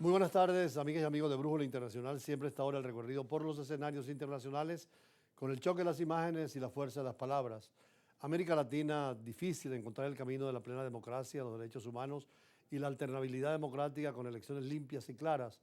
Muy buenas tardes, amigas y amigos de Brújula Internacional. Siempre está ahora el recorrido por los escenarios internacionales con el choque de las imágenes y la fuerza de las palabras. América Latina, difícil encontrar el camino de la plena democracia, los derechos humanos y la alternabilidad democrática con elecciones limpias y claras.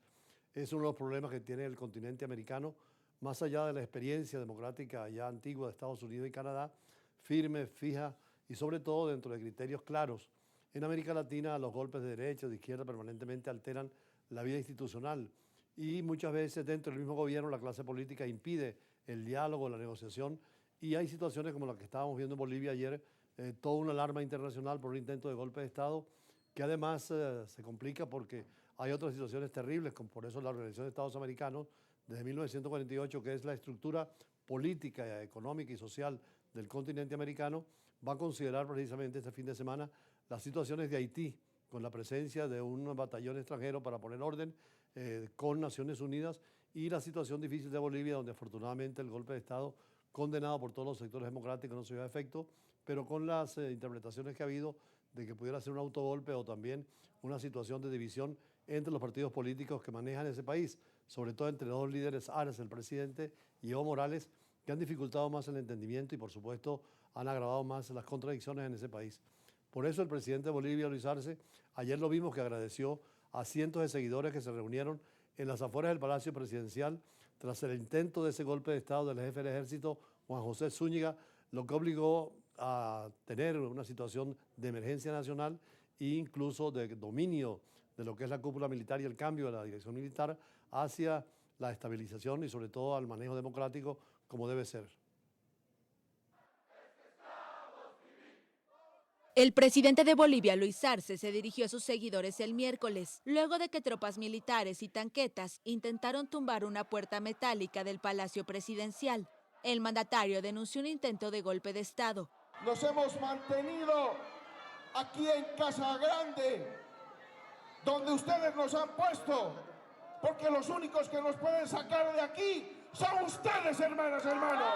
Es uno de los problemas que tiene el continente americano, más allá de la experiencia democrática ya antigua de Estados Unidos y Canadá, firme, fija y sobre todo dentro de criterios claros. En América Latina los golpes de derecha y de izquierda permanentemente alteran la vida institucional y muchas veces dentro del mismo gobierno la clase política impide el diálogo, la negociación y hay situaciones como la que estábamos viendo en Bolivia ayer, toda una alarma internacional por un intento de golpe de Estado que además se complica porque hay otras situaciones terribles, como por eso la Organización de Estados Americanos desde 1948, que es la estructura política, económica y social del continente americano, va a considerar precisamente este fin de semana las situaciones de Haití, con la presencia de un batallón extranjero para poner orden con Naciones Unidas y la situación difícil de Bolivia, donde afortunadamente el golpe de Estado, condenado por todos los sectores democráticos, no se dio a efecto, pero con las interpretaciones que ha habido de que pudiera ser un autogolpe o también una situación de división entre los partidos políticos que manejan ese país, sobre todo entre los dos líderes Arce, el presidente, y Evo Morales, que han dificultado más el entendimiento y por supuesto han agravado más las contradicciones en ese país. Por eso el presidente de Bolivia, Luis Arce, ayer lo vimos que agradeció a cientos de seguidores que se reunieron en las afueras del Palacio Presidencial tras el intento de ese golpe de Estado del jefe del ejército, Juan José Zúñiga, lo que obligó a tener una situación de emergencia nacional e incluso de dominio de lo que es la cúpula militar y el cambio de la dirección militar hacia la estabilización y sobre todo al manejo democrático como debe ser. El presidente de Bolivia, Luis Arce, se dirigió a sus seguidores el miércoles, luego de que tropas militares y tanquetas intentaron tumbar una puerta metálica del Palacio Presidencial. El mandatario denunció un intento de golpe de Estado. Nos hemos mantenido aquí en Casa Grande, donde ustedes nos han puesto, porque los únicos que nos pueden sacar de aquí son ustedes, hermanas y hermanos.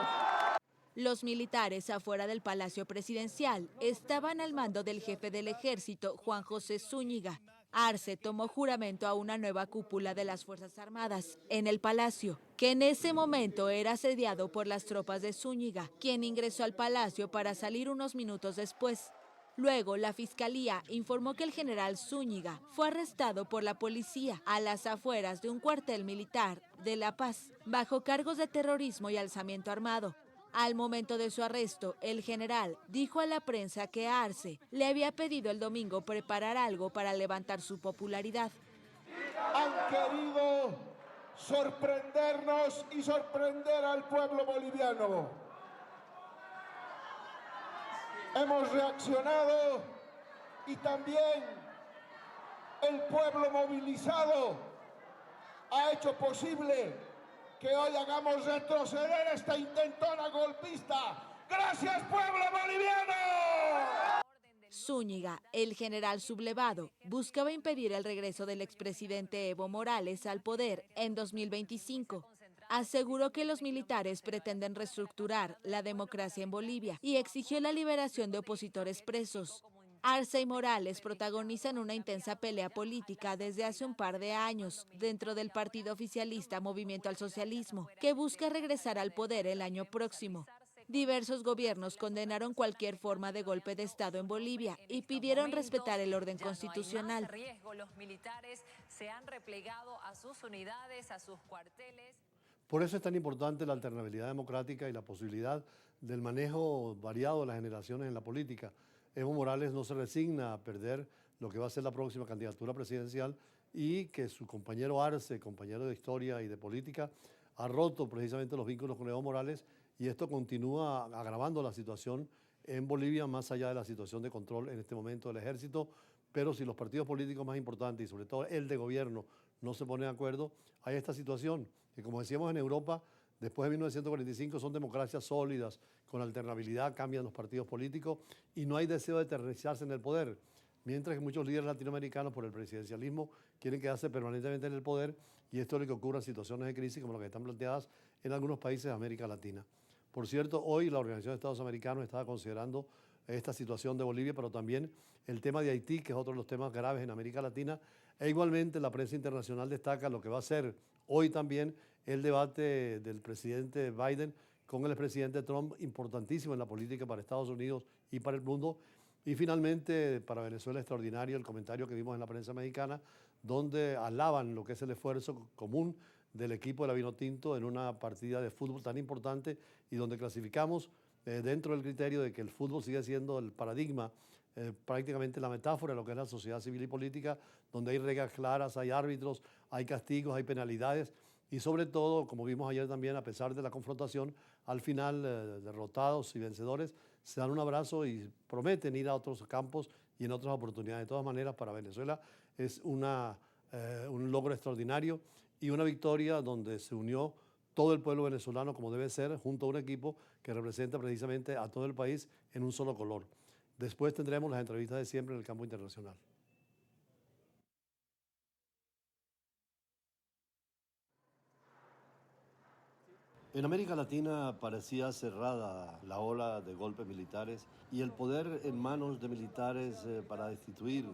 Los militares afuera del Palacio Presidencial estaban al mando del jefe del ejército, Juan José Zúñiga. Arce tomó juramento a una nueva cúpula de las Fuerzas Armadas en el palacio, que en ese momento era asediado por las tropas de Zúñiga, quien ingresó al palacio para salir unos minutos después. Luego, la fiscalía informó que el general Zúñiga fue arrestado por la policía a las afueras de un cuartel militar de La Paz, bajo cargos de terrorismo y alzamiento armado. Al momento de su arresto, el general dijo a la prensa que Arce le había pedido el domingo preparar algo para levantar su popularidad. Han querido sorprendernos y sorprender al pueblo boliviano. Hemos reaccionado y también el pueblo movilizado ha hecho posible que hoy hagamos retroceder esta intentona golpista. ¡Gracias, pueblo boliviano! Zúñiga, el general sublevado, buscaba impedir el regreso del expresidente Evo Morales al poder en 2025. Aseguró que los militares pretenden reestructurar la democracia en Bolivia y exigió la liberación de opositores presos. Arce y Morales protagonizan una intensa pelea política desde hace un par de años dentro del partido oficialista Movimiento al Socialismo, que busca regresar al poder el año próximo. Diversos gobiernos condenaron cualquier forma de golpe de Estado en Bolivia y pidieron respetar el orden constitucional. No hay más riesgo, los militares se han replegado a sus unidades, a sus cuarteles. Por eso es tan importante la alternabilidad democrática y la posibilidad del manejo variado de las generaciones en la política. Evo Morales no se resigna a perder lo que va a ser la próxima candidatura presidencial y que su compañero Arce, compañero de historia y de política, ha roto precisamente los vínculos con Evo Morales y esto continúa agravando la situación en Bolivia más allá de la situación de control en este momento del ejército. Pero si los partidos políticos más importantes y sobre todo el de gobierno no se ponen de acuerdo, hay esta situación que, como decíamos en Europa, después de 1945 son democracias sólidas, con alternabilidad, cambian los partidos políticos y no hay deseo de eternizarse en el poder. Mientras que muchos líderes latinoamericanos por el presidencialismo quieren quedarse permanentemente en el poder y esto es lo que ocurre en situaciones de crisis como las que están planteadas en algunos países de América Latina. Por cierto, hoy la Organización de Estados Americanos estaba considerando esta situación de Bolivia, pero también el tema de Haití, que es otro de los temas graves en América Latina, E igualmente la prensa internacional destaca lo que va a ser hoy también el debate del presidente Biden con el expresidente Trump, importantísimo en la política para Estados Unidos y para el mundo. Y finalmente, para Venezuela extraordinario el comentario que vimos en la prensa mexicana, donde alaban lo que es el esfuerzo común del equipo de la Vinotinto en una partida de fútbol tan importante y donde clasificamos dentro del criterio de que el fútbol sigue siendo el paradigma, prácticamente la metáfora de lo que es la sociedad civil y política, donde hay reglas claras, hay árbitros, hay castigos, hay penalidades y sobre todo, como vimos ayer también, a pesar de la confrontación, al final derrotados y vencedores se dan un abrazo y prometen ir a otros campos y en otras oportunidades. De todas maneras, para Venezuela es un logro extraordinario y una victoria donde se unió todo el pueblo venezolano como debe ser, junto a un equipo que representa precisamente a todo el país en un solo color. Después tendremos las entrevistas de siempre en el campo internacional. En América Latina parecía cerrada la ola de golpes militares y el poder en manos de militares para destituir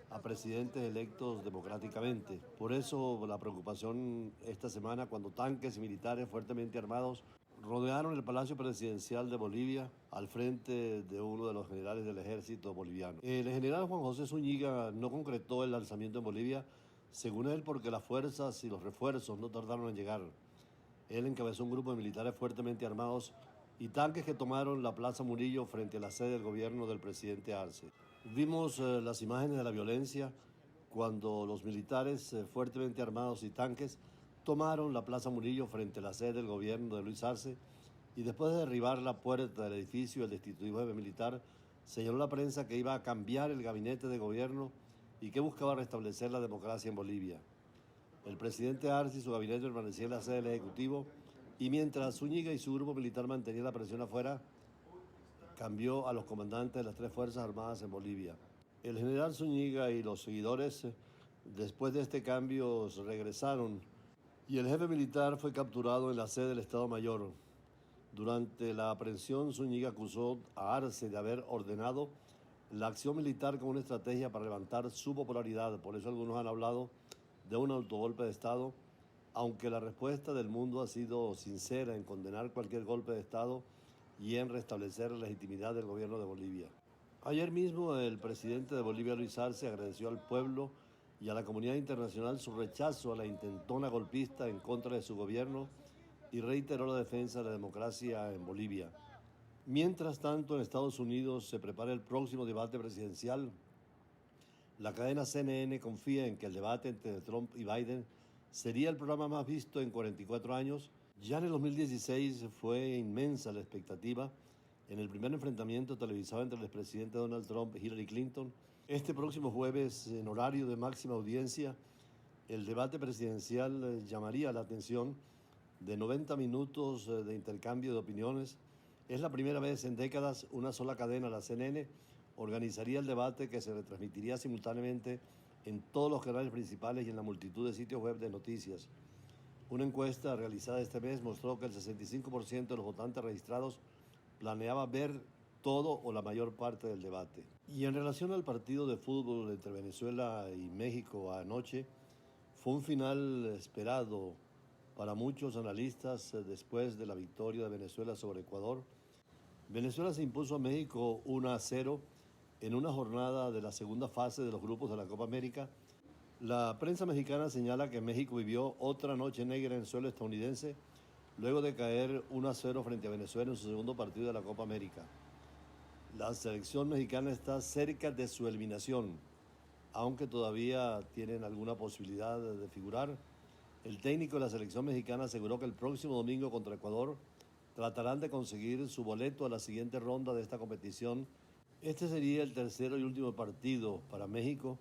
a presidentes electos democráticamente. Por eso la preocupación esta semana cuando tanques y militares fuertemente armados rodearon el Palacio Presidencial de Bolivia al frente de uno de los generales del ejército boliviano. El general Juan José Zúñiga no concretó el lanzamiento en Bolivia, según él, porque las fuerzas y los refuerzos no tardaron en llegar. Él encabezó un grupo de militares fuertemente armados y tanques que tomaron la Plaza Murillo frente a la sede del gobierno del presidente Arce. Vimos las imágenes de la violencia cuando los militares fuertemente armados y tanques tomaron la Plaza Murillo frente a la sede del gobierno de Luis Arce y después de derribar la puerta del edificio, el destituido jefe militar señaló a la prensa que iba a cambiar el gabinete de gobierno y que buscaba restablecer la democracia en Bolivia. El presidente Arce y su gabinete permanecían en la sede del Ejecutivo y mientras Zúñiga y su grupo militar mantenían la presión afuera, cambió a los comandantes de las tres Fuerzas Armadas en Bolivia. El general Zúñiga y los seguidores, después de este cambio, regresaron y el jefe militar fue capturado en la sede del Estado Mayor. Durante la aprehensión, Zúñiga acusó a Arce de haber ordenado la acción militar como una estrategia para levantar su popularidad. Por eso algunos han hablado de un autogolpe de Estado, aunque la respuesta del mundo ha sido sincera en condenar cualquier golpe de Estado y en restablecer la legitimidad del gobierno de Bolivia. Ayer mismo el presidente de Bolivia, Luis Arce, agradeció al pueblo y a la comunidad internacional su rechazo a la intentona golpista en contra de su gobierno y reiteró la defensa de la democracia en Bolivia. Mientras tanto, en Estados Unidos se prepara el próximo debate presidencial. La cadena CNN confía en que el debate entre Trump y Biden sería el programa más visto en 44 años. Ya en el 2016 fue inmensa la expectativa en el primer enfrentamiento televisado entre el expresidente Donald Trump y Hillary Clinton. Este próximo jueves, en horario de máxima audiencia, el debate presidencial llamaría la atención de 90 minutos de intercambio de opiniones. Es la primera vez en décadas una sola cadena, la CNN, organizaría el debate que se retransmitiría simultáneamente en todos los canales principales y en la multitud de sitios web de noticias. Una encuesta realizada este mes mostró que el 65% de los votantes registrados planeaba ver todo o la mayor parte del debate. Y en relación al partido de fútbol entre Venezuela y México anoche, fue un final esperado para muchos analistas después de la victoria de Venezuela sobre Ecuador. Venezuela se impuso a México 1-0 en una jornada de la segunda fase de los grupos de la Copa América. La prensa mexicana señala que México vivió otra noche negra en suelo estadounidense luego de caer 1-0 frente a Venezuela en su segundo partido de la Copa América. La selección mexicana está cerca de su eliminación, aunque todavía tienen alguna posibilidad de figurar. El técnico de la selección mexicana aseguró que el próximo domingo contra Ecuador tratarán de conseguir su boleto a la siguiente ronda de esta competición. Este sería el tercero y último partido para México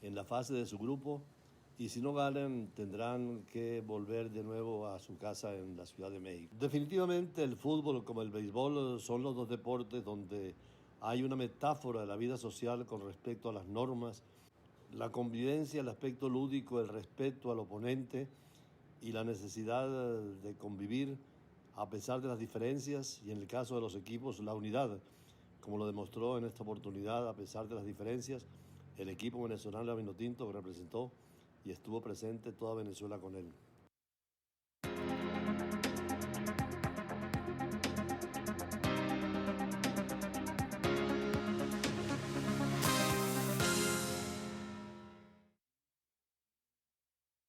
en la fase de su grupo y si no ganan tendrán que volver de nuevo a su casa en la Ciudad de México. Definitivamente el fútbol como el béisbol son los dos deportes donde hay una metáfora de la vida social con respecto a las normas, la convivencia, el aspecto lúdico, el respeto al oponente y la necesidad de convivir a pesar de las diferencias y en el caso de los equipos la unidad, como lo demostró en esta oportunidad a pesar de las diferencias. El equipo venezolano de Vinotinto representó y estuvo presente toda Venezuela con él.